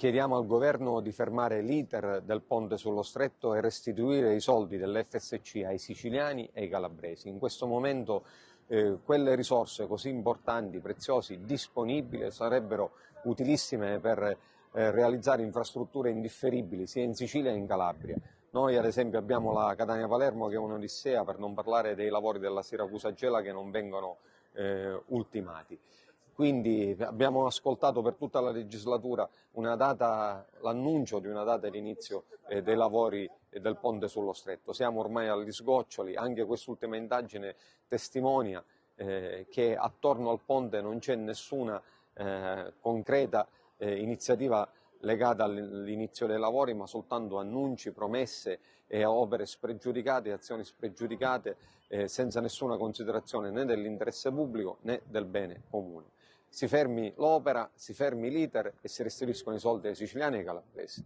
Chiediamo al Governo di fermare l'iter del ponte sullo Stretto e restituire i soldi dell'FSC ai siciliani e ai calabresi. In questo momento quelle risorse così importanti, preziose, disponibili sarebbero utilissime per realizzare infrastrutture indifferibili sia in Sicilia che in Calabria. Noi ad esempio abbiamo la Catania-Palermo che è un'odissea, per non parlare dei lavori della Siracusa-Gela che non vengono ultimati. Quindi abbiamo ascoltato per tutta la legislatura l'annuncio di una data di inizio dei lavori del ponte sullo Stretto. Siamo ormai agli sgoccioli, anche quest'ultima indagine testimonia che attorno al ponte non c'è nessuna concreta iniziativa legata all'inizio dei lavori, ma soltanto annunci, promesse e opere spregiudicate, azioni spregiudicate senza nessuna considerazione né dell'interesse pubblico né del bene comune. Si fermi l'opera, si fermi l'iter e si restituiscono i soldi ai siciliani e ai calabresi.